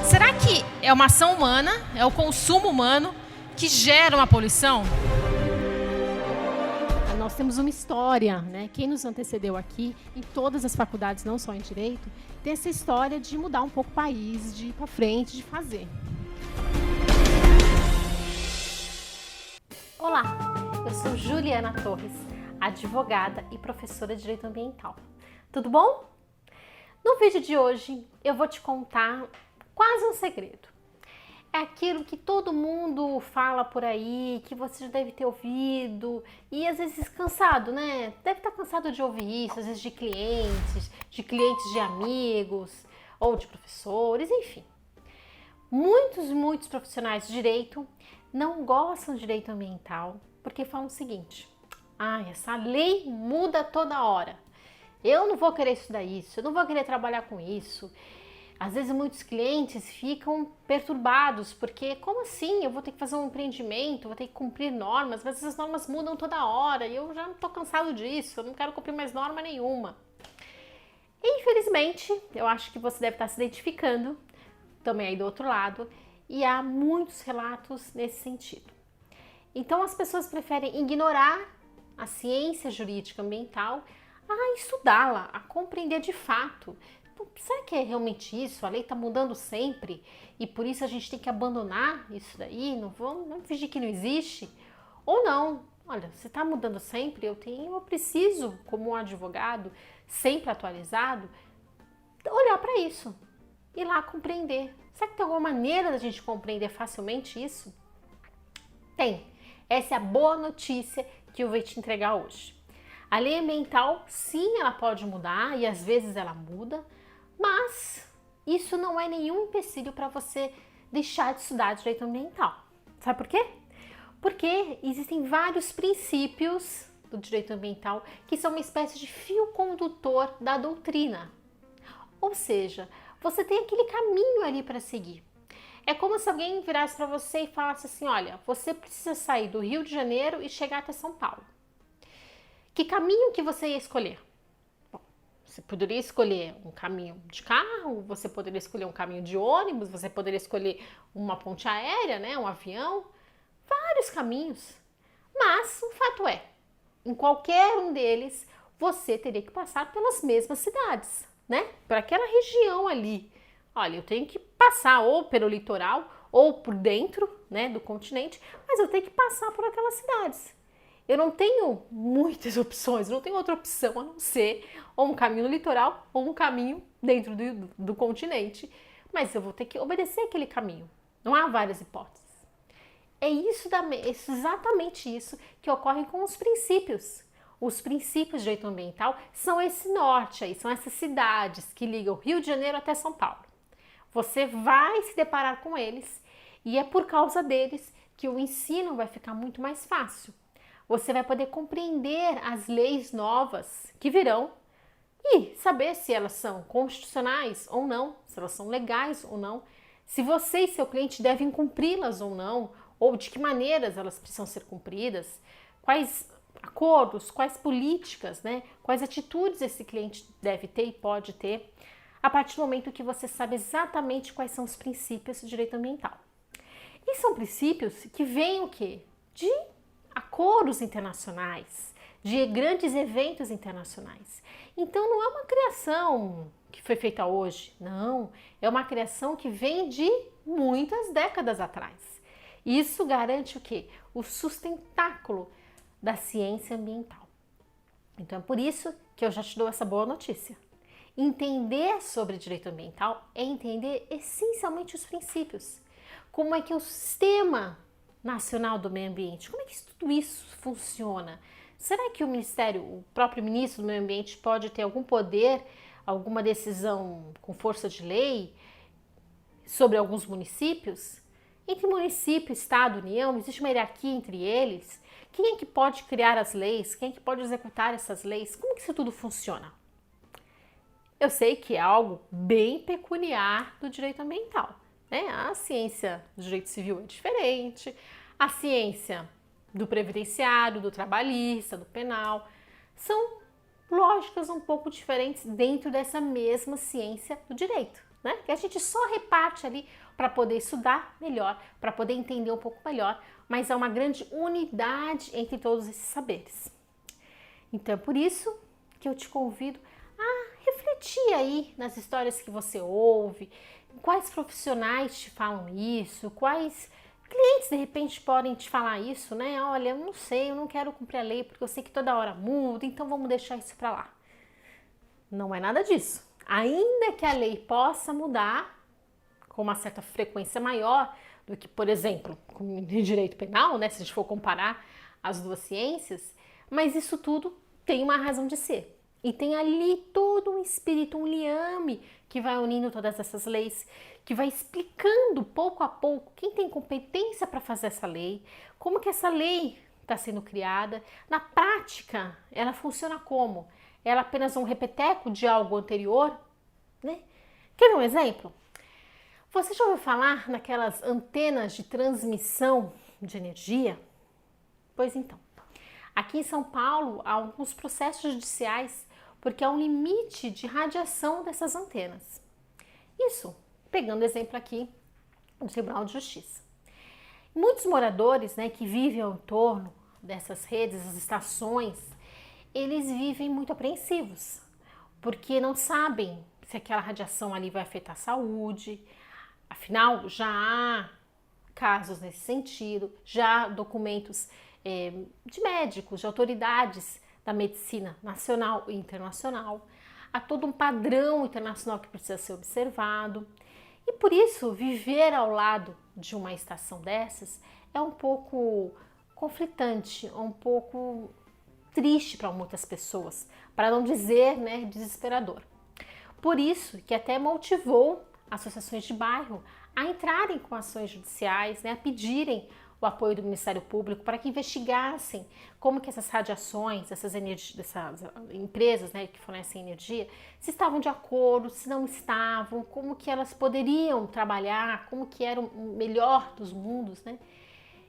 Será que é uma ação humana, é o consumo humano que gera uma poluição? Nós temos uma história, né? Quem nos antecedeu aqui, em todas as faculdades, não só em Direito, tem essa história de mudar um pouco o país, de ir para frente, de fazer. Olá, eu sou Juliana Torres, advogada e professora de Direito Ambiental. Tudo bom? No vídeo de hoje eu vou te contar quase um segredo. É aquilo que todo mundo fala por aí, que você já deve ter ouvido e às vezes cansado, né? Deve estar cansado de ouvir isso, às vezes de clientes de amigos ou de professores, enfim. Muitos profissionais de direito não gostam de direito ambiental porque falam o seguinte: essa lei muda toda hora. Eu não vou querer estudar isso, eu não vou querer trabalhar com isso. Às vezes muitos clientes ficam perturbados, porque como assim? Eu vou ter que fazer um empreendimento, vou ter que cumprir normas, mas essas normas mudam toda hora e eu já estou cansado disso, eu não quero cumprir mais norma nenhuma. Infelizmente, eu acho que você deve estar se identificando também aí do outro lado, e há muitos relatos nesse sentido. Então as pessoas preferem ignorar a ciência jurídica ambiental a estudá-la, a compreender de fato. Será que é realmente isso? A lei está mudando sempre e por isso a gente tem que abandonar isso daí? Não fingir que não existe? Ou não? Olha, se está mudando sempre, eu preciso, como um advogado sempre atualizado, olhar para isso, ir lá compreender. Será que tem alguma maneira da gente compreender facilmente isso? Tem. Essa é a boa notícia que eu vou te entregar hoje. A lei ambiental, sim, ela pode mudar e às vezes ela muda, mas isso não é nenhum empecilho para você deixar de estudar direito ambiental. Sabe por quê? Porque existem vários princípios do direito ambiental que são uma espécie de fio condutor da doutrina. Ou seja, você tem aquele caminho ali para seguir. É como se alguém virasse para você e falasse assim: olha, você precisa sair do Rio de Janeiro e chegar até São Paulo. Que caminho que você ia escolher? Bom, você poderia escolher um caminho de carro, você poderia escolher um caminho de ônibus, você poderia escolher uma ponte aérea, né, um avião, vários caminhos. Mas o fato é, em qualquer um deles, você teria que passar pelas mesmas cidades, né? Por aquela região ali. Olha, eu tenho que passar ou pelo litoral ou por dentro, né, do continente, mas eu tenho que passar por aquelas cidades. Eu não tenho muitas opções, não tenho outra opção a não ser ou um caminho no litoral ou um caminho dentro do continente. Mas eu vou ter que obedecer aquele caminho. Não há várias hipóteses. É exatamente isso que ocorre com os princípios. Os princípios de direito ambiental são esse norte aí, são essas cidades que ligam o Rio de Janeiro até São Paulo. Você vai se deparar com eles e é por causa deles que o ensino vai ficar muito mais fácil. Você vai poder compreender as leis novas que virão e saber se elas são constitucionais ou não, se elas são legais ou não, se você e seu cliente devem cumpri-las ou não, ou de que maneiras elas precisam ser cumpridas, quais acordos, quais políticas, né, quais atitudes esse cliente deve ter e pode ter, a partir do momento que você sabe exatamente quais são os princípios do direito ambiental. E são princípios que vêm o quê? De acordos internacionais, de grandes eventos internacionais. Então não é uma criação que foi feita hoje, não, é uma criação que vem de muitas décadas atrás. Isso garante o quê? O sustentáculo da ciência ambiental. Então é por isso que eu já te dou essa boa notícia. Entender sobre direito ambiental é entender essencialmente os princípios. Como é que é o sistema nacional do meio ambiente? Como é que tudo isso funciona? Será que o próprio ministro do meio ambiente pode ter algum poder, alguma decisão com força de lei sobre alguns municípios? Entre município, estado, união, existe uma hierarquia entre eles? Quem é que pode criar as leis? Quem é que pode executar essas leis? Como que isso tudo funciona? Eu sei que é algo bem peculiar do direito ambiental, né? A ciência do direito civil é diferente, a ciência do previdenciário, do trabalhista, do penal, são lógicas um pouco diferentes dentro dessa mesma ciência do direito, né? Que a gente só reparte ali para poder estudar melhor, para poder entender um pouco melhor, mas há uma grande unidade entre todos esses saberes. Então é por isso que eu te convido a refletir aí nas histórias que você ouve, quais profissionais te falam isso, quais clientes de repente podem te falar isso, né? Olha, eu não sei, eu não quero cumprir a lei porque eu sei que toda hora muda, então vamos deixar isso para lá. Não é nada disso. Ainda que a lei possa mudar com uma certa frequência maior do que, por exemplo, com o direito penal, né? Se a gente for comparar as duas ciências, mas isso tudo tem uma razão de ser. E tem ali todo um espírito, um liame que vai unindo todas essas leis, que vai explicando pouco a pouco quem tem competência para fazer essa lei, como que essa lei está sendo criada. Na prática, ela funciona como? Ela é apenas um repeteco de algo anterior, né? Quer ver um exemplo? Você já ouviu falar naquelas antenas de transmissão de energia? Pois então, aqui em São Paulo há alguns processos judiciais porque há um limite de radiação dessas antenas. Isso, pegando exemplo aqui do Tribunal de Justiça. Muitos moradores, né, que vivem ao entorno dessas redes, as estações, eles vivem muito apreensivos, porque não sabem se aquela radiação ali vai afetar a saúde. Afinal, já há casos nesse sentido, já há documentos de médicos, de autoridades da medicina nacional e internacional. Há todo um padrão internacional que precisa ser observado. E por isso, viver ao lado de uma estação dessas é um pouco conflitante, um pouco triste para muitas pessoas, para não dizer, né, desesperador. Por isso que até motivou associações de bairro a entrarem com ações judiciais, né, a pedirem o apoio do Ministério Público para que investigassem como que essas radiações, dessas empresas, né, que fornecem energia, se estavam de acordo, se não estavam, como que elas poderiam trabalhar, como que era o melhor dos mundos, né?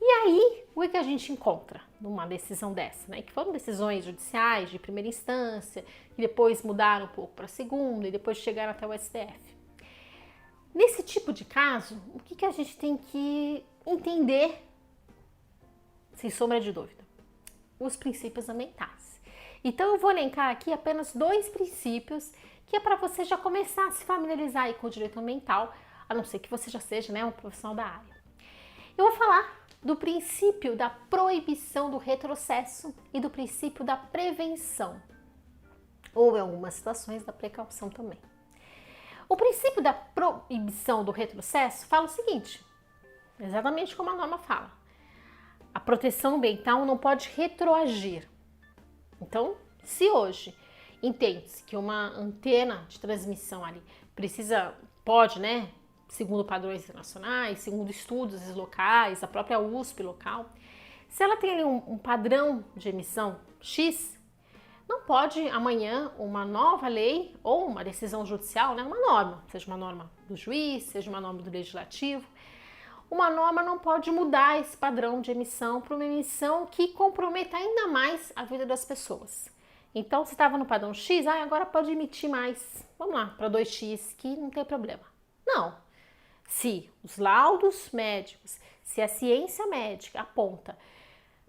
E aí, o que a gente encontra numa decisão dessa, né? Que foram decisões judiciais de primeira instância, que depois mudaram um pouco para a segunda e depois chegaram até o STF. Nesse tipo de caso, o que a gente tem que entender, sem sombra de dúvida? Os princípios ambientais. Então eu vou elencar aqui apenas 2 princípios que é para você já começar a se familiarizar aí com o direito ambiental, a não ser que você já seja, né, um profissional da área. Eu vou falar do princípio da proibição do retrocesso e do princípio da prevenção, ou em algumas situações da precaução também. O princípio da proibição do retrocesso fala o seguinte, exatamente como a norma fala: a proteção ambiental não pode retroagir. Então, se hoje entende-se que uma antena de transmissão ali pode, né, segundo padrões internacionais, segundo estudos locais, a própria USP local, se ela tem ali um padrão de emissão X, não pode amanhã uma nova lei ou uma decisão judicial, né, uma norma, seja uma norma do juiz, seja uma norma do legislativo, uma norma não pode mudar esse padrão de emissão para uma emissão que comprometa ainda mais a vida das pessoas. Então, se estava no padrão X, agora pode emitir mais, vamos lá, para 2x, que não tem problema. Não. Se os laudos médicos, se a ciência médica aponta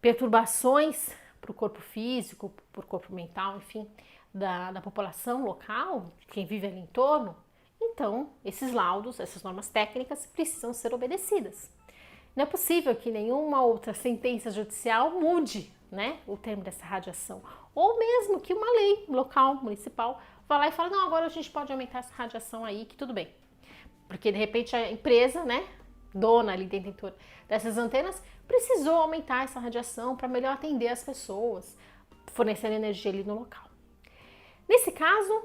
perturbações para o corpo físico, para o corpo mental, enfim, da população local, quem vive ali em torno, então esses laudos, essas normas técnicas precisam ser obedecidas. Não é possível que nenhuma outra sentença judicial mude, né, o termo dessa radiação, ou mesmo que uma lei local, municipal, vá lá e fale, não, agora a gente pode aumentar essa radiação aí, que tudo bem. Porque de repente a empresa, né, dona ali, detentora dessas antenas, precisou aumentar essa radiação para melhor atender as pessoas, fornecendo energia ali no local. Nesse caso,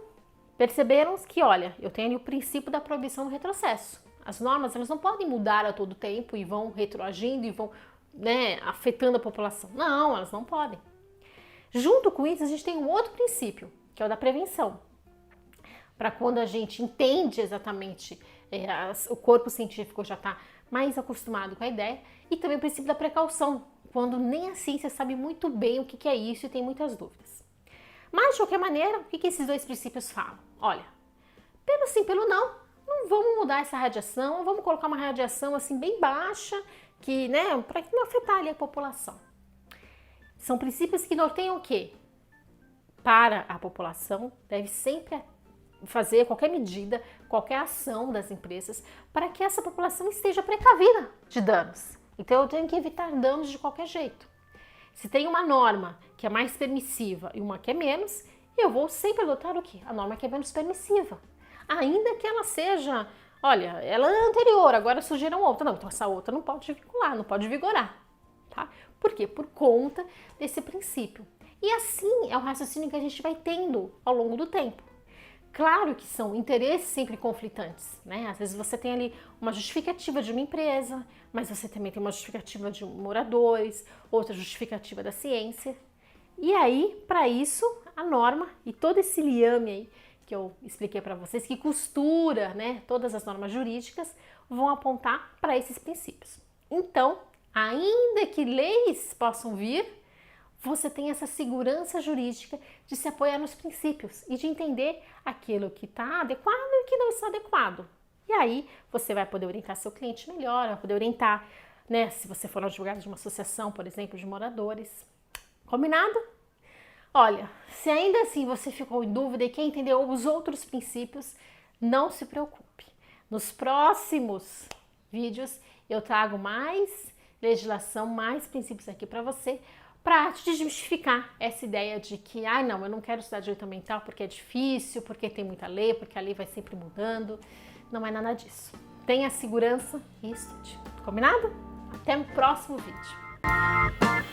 perceberam que, olha, eu tenho ali o princípio da proibição do retrocesso. As normas, elas não podem mudar a todo tempo e vão retroagindo e vão, né, afetando a população. Não, elas não podem. Junto com isso, a gente tem um outro princípio, que é o da prevenção. Para quando a gente entende exatamente, o corpo científico já está mais acostumado com a ideia, e também o princípio da precaução, quando nem a ciência sabe muito bem o que é isso e tem muitas dúvidas. Mas, de qualquer maneira, o que esses 2 princípios falam? Olha, pelo sim, pelo não, não vamos mudar essa radiação, vamos colocar uma radiação assim bem baixa, que, né, para não afetar ali a população. São princípios que norteiam o quê? Para a população, deve sempre fazer qualquer medida, qualquer ação das empresas para que essa população esteja precavida de danos. Então eu tenho que evitar danos de qualquer jeito. Se tem uma norma que é mais permissiva e uma que é menos, eu vou sempre adotar o quê? A norma que é menos permissiva. Ainda que ela seja, olha, ela é anterior, agora surgiram outra. Não, então essa outra não pode vincular, não pode vigorar. Tá? Por quê? Por conta desse princípio. E assim é o raciocínio que a gente vai tendo ao longo do tempo. Claro que são interesses sempre conflitantes, né? Às vezes você tem ali uma justificativa de uma empresa, mas você também tem uma justificativa de moradores, outra justificativa da ciência. E aí, para isso, a norma e todo esse liame aí que eu expliquei para vocês, que costura, né, todas as normas jurídicas, vão apontar para esses princípios. Então, ainda que leis possam vir, você tem essa segurança jurídica de se apoiar nos princípios e de entender aquilo que está adequado e que não está adequado. E aí você vai poder orientar seu cliente melhor, vai poder orientar, né, se você for um advogado de uma associação, por exemplo, de moradores. Combinado? Olha, se ainda assim você ficou em dúvida e quer entender os outros princípios, não se preocupe. Nos próximos vídeos eu trago mais legislação, mais princípios aqui para você, para te desmistificar essa ideia de que, não, eu não quero estudar direito ambiental porque é difícil, porque tem muita lei, porque a lei vai sempre mudando. Não é nada disso. Tenha segurança e estude. Combinado? Até o próximo vídeo.